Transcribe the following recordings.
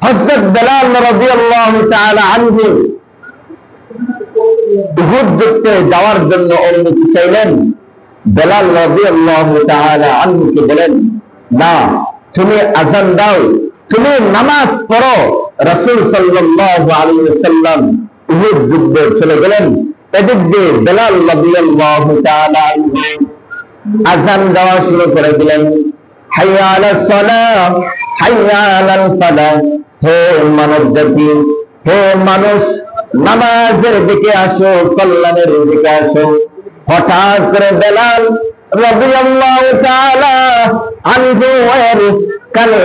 হযরত বেলাল রাদিয়াল্লাহু তাআলা আনহু উহুদ যুদ্ধে যাওয়ার জন্য অনুমতি চাইলেন। বেলাল রাদিয়াল্লাহু তাআলা আনহুকে বলেন, না, তুমি আযান দাও, তুমি নামাজ পড়ো। রাসূল সাল্লাল্লাহু আলাইহি ওয়াসাল্লাম উহুদ যুদ্ধে চলে গেলেন। এদিক দিয়ে বেলাল রাদিয়াল্লাহু তাআলা আনহু আযান দেওয়া শুরু করে দিলেন, হাইয়া আলাস সালাহ, হাইয়া আলাল ফালাহ। হে মানব জাতি, হে মানুষ, নামাজের দিকে আসো, কল্যাণের দিকে আসো। হঠাৎ করে বেলাল রাদিয়াল্লাহু তাআলা আনহু এর কানে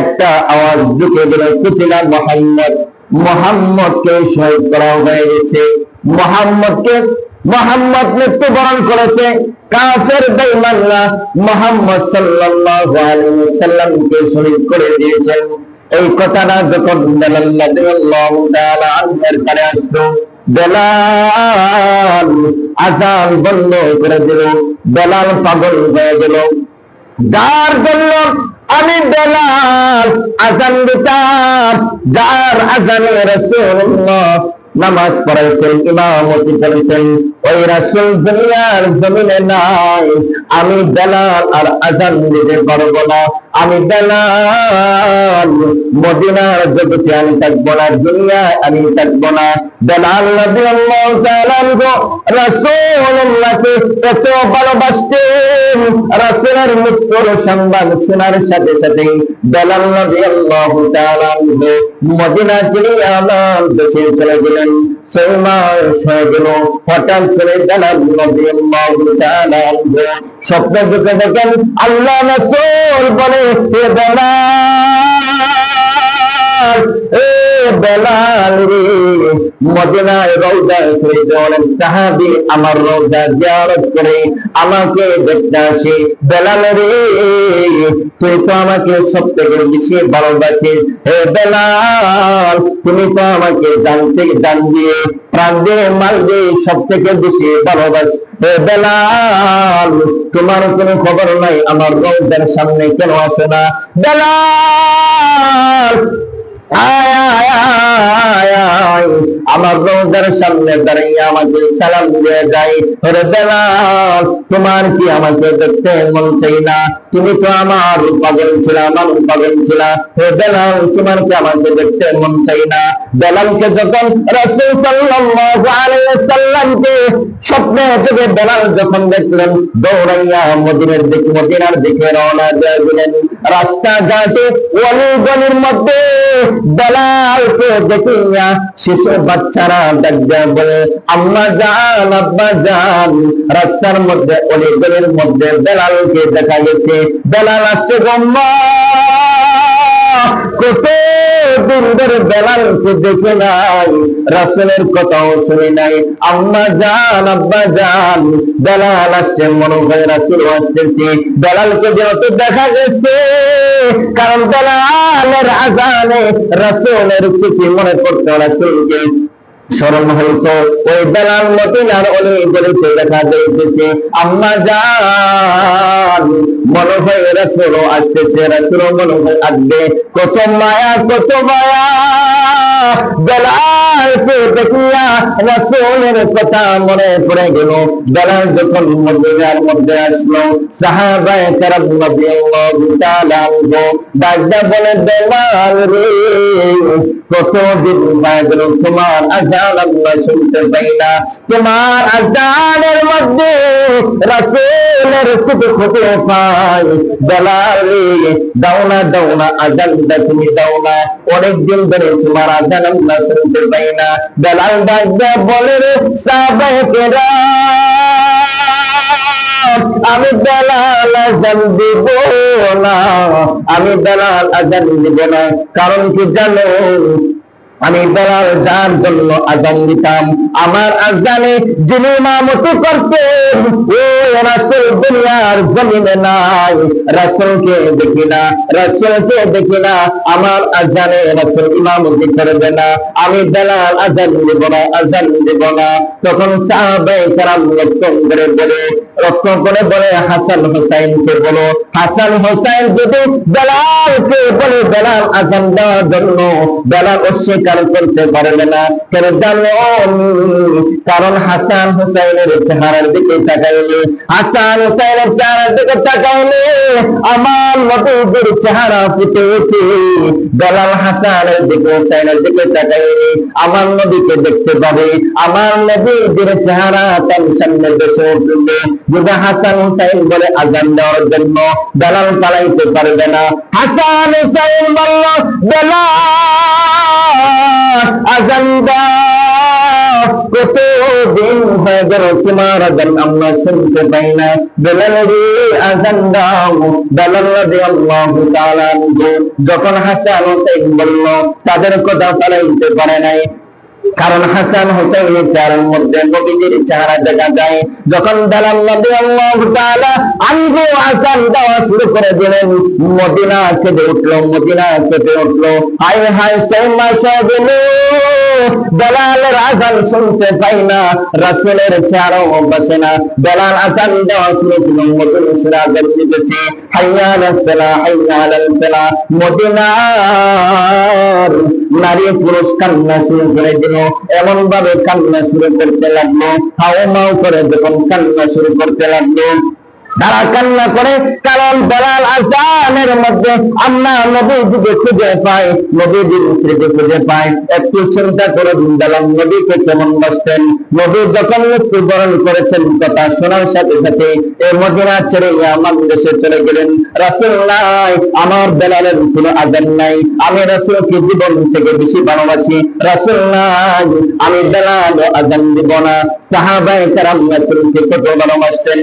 একটা আওয়াজ ঢুকে গেল, কুতিলা মুহাম্মদ, মুহাম্মদকে শহীদ করা হয়ে গেছে। মুহাম্মদ মৃত্যুবরণ করেছে। কাফের বেঈমানরা মুহাম্মদ সাল্লাল্লাহু আলাইহি ওয়াসাল্লামকে শহীদ করে দিয়েছেন। এই কথাটা যখন বেলাল রাদিয়াল্লাহু তাআলা আনহুর কানে আসলো, বেলাল আযান বন্ধ করে দিল। বেলাল পাগল হয়ে গেল, যার জন্য আমি বেলাল আযান দিতাম, যার আযানে রাসূলুল্লাহ নামাজ পড়াইতেন, ইমামতি করিতেন, ওই রাসূল দুনিয়ার জমিনে নাই। আমি বেলাল আর আযান দিতে পারবো না। আমি বেলাল মদিনার জগতে আমি থাকবো না, দুনিয়ায় আমি থাকবো না। বেলাল রাদিয়াল্লাহু তাআলা আনহু রাসূলুল্লাহকে এত ভালোবাসতেন, রাসূলের মৃত্যুর সংবাদ শোনার সাথে সাথে বেলাল রাদিয়াল্লাহু তাআলা আনহু মদিনা ছেড়ে আমার দেশে চলে গেলেন। 6 মাস হয়ে গেল। হঠাৎ করে বেলাল রাদিয়াল্লাহু তাআলা আনহু স্বপ্ন দেখে দেখেন আল্লাহ রাসূল বলে, হে বেলাল, এ বেলাল রে, মদিনায় রওজায় শরীফে অনেক সাহাবী আমার রওজা জিয়ারত করে আমাকে দেখতে আসে। বেলাল রে, তুই তো আমাকে সবথেকে বেশি ভালোবাসিস। হে বেলাল, তুমি তো আমাকে জান দিয়ে প্রাণ দিয়ে মাল দিয়ে সব থেকে বেশি ভালোবাস। হে বেলাল, তোমার কোনো খবর নাই আমার রওজার সামনে কেন আসে না? বেলাল আমার রওজার সামনে দাঁড়িয়ে আমাকে সালাম দিয়ে যায়। ওরে বেলাল, তোমার কি আমাকে দেখতে মন চাই না? তুমি তো আমার পাগল ছিল, আমার পাগল ছিল। হে বেলাল, তোমার কি আমাকে দেখতে মন চাই না? বেলালকে যখন রাসূল সাল্লাল্লাহু আলাইহি ওয়াসাল্লামকে স্বপ্নে থেকে বেলাল যখন দেখলেন, দৌড়াইয়া মদিনার দিকে রওনা দিলেন। রাস্তাঘাটে অলিগলির মধ্যে বেলালকে দেখিয়া শিশু বাচ্চারা ডাকতে বলে, আম্মা জান, আব্বা জান। রাস্তার মধ্যে অলিগলির মধ্যে বেলালকে দেখা গেছে। বেলাল আসছে, গম্মা কত দিন ধরে বেলালকে দেখে নাই, রাসূলের কথাও শুনি নাই। আম্মা জান, আব্বা জান, বেলাল আসছে, মনে হয় রাসূল আসতেছে। বেলালকে যেহেতু দেখা গেছে, কারণ বেলালের আযানে রাসূলের স্মৃতি মনে পড়তো, রাসূলকে স্মরণ হইতো। ওই বেলাল মদিনার অলিগলিতে দেখা যাইতেছে। আম্মা জান, মনে হয় রাসূল আসতেছে, রাসূল মনে হয় আসবে। কত মায়া, কত মায়া। বেলালকে দেখিয়া রাসূলের কথা মনে পড়ে গেল। বেলাল যখন মদিনার মধ্যে আসলো, সাহাবায়ে কেরাম রাদিয়াল্লাহু তাআলা আনহু ডাকতে বলে, বেলাল রে, কতদিন হয়ে গেল তোমার আযান আমরা শুনতে পাই না। তোমার আযানের মধ্যে রাসূলের স্মৃতি খুঁজে পাই। বেলাল রে, দাও না আযানটা তুমি দাও না, অনেকদিন ধরে তোমার আযান আমরা শুনতে পাই না। বেলাল ডাকতে বলে, রে সাহাবায়ে কেরাম, আমি বেলাল আযান দিব না, আমি বেলাল আযান দিব না। কারণ কি জানো? আমি বেলাল যার জন্য আযান দিতাম, আমার আযানে যিনি ইমামতি করতেন ওই রাসূল দুনিয়ার জমিনে নাই, রাসূলকে দেখি না, রাসূলকে দেখি না, আমার আযানে রাসূল ইমামতি করবে না, আমি বেলাল আযান দেব না, আযান দেব না। তখন সাহাবায়ে কেরাম রক্ষণ করে বলে হাসান হুসাইনকে বলো, হাসান হুসাইন যদি বেলালকে বলে বেলাল আযান দেওয়ার জন্য, বেলাল অস্বীকার করতে পারবে না। কেন জানো? কারণ হাসান হুসাইনের চেহারার দিকে তাকাইলে, হাসান হুসাইনের চেহারার দিকে তাকাইলে আমার নবীর চেহারা ফুটে ওঠে। বেলাল হাসানের দিকে হুসাইনের দিকে তাকাইলে আমার নবীকে দেখতে পাবে, আমার নবীর চেহারা তার সামনে বেশি উঠবে। যদি হাসান হুসাইন বলে আযান দেওয়ার জন্য, বেলাল পালাইতে পারবে না। হাসান হুসাইন বলল বেলাল আযান দাও, কতদিন হয়ে গেল তোমার আযান আমরা শুনতে পাই না, বেলাল রে আযান দাও। বেলাল রাদিয়াল্লাহু তাআলা আনহু যখন হাসান হুসাইন বলল, তাদের কথা পালাইতে পারে নাই, কারণ হাসান হুসাইনের চেহারার মধ্যে নবীজির চেহারা দেখা যায়। যখন বেলাল রাদিয়াল্লাহু তাআলা আনহু আযান দেওয়া শুরু করে দিলেন, মদিনা কেঁপে উঠল, মদিনা কেঁপে উঠল। হায় হায় সেই মাসে গেল, বেলালের আযান শুনতে পাই না, রাসূলের চেহারাও বসে না। বেলাল আযান দেওয়া শুরু করল, মদিনা আযান দিতেছে, হাইয়া আলাস সালাহ, হাইয়া আলাল ফালাহ। মদিনার নারী পুরুষ কান্না শুরু করে দিল, এমন ভাবে কান্না শুরু করতে লাগলো, হাও মাও করে যখন কান্না শুরু করতে লাগলো, তারা কান্না করে। কারণ বেলাল আযানের মধ্যে আমরা নবীজিকে খুঁজে পাই, নবীজির স্মৃতি খুঁজে পাই। একটু চিন্তা করে বেলাল নবীকে কেমন বসতেন। নবী যখন মৃত্যুবরণ করেছেন, কথা শোনার সাথে সাথে এই মদিনা ছেড়ে আমার দেশে চলে গেলেন। রাসূল নাই, আমার বেলালের কোনো আযান নাই, আমি রাসূলকে জীবন থেকে বেশি ভালোবাসি। রাসূল নাই, আমি বেলাল আযান দিব না। সাহাবায়ে কেরাম রাসূলকে কত ভালোবাসতেন।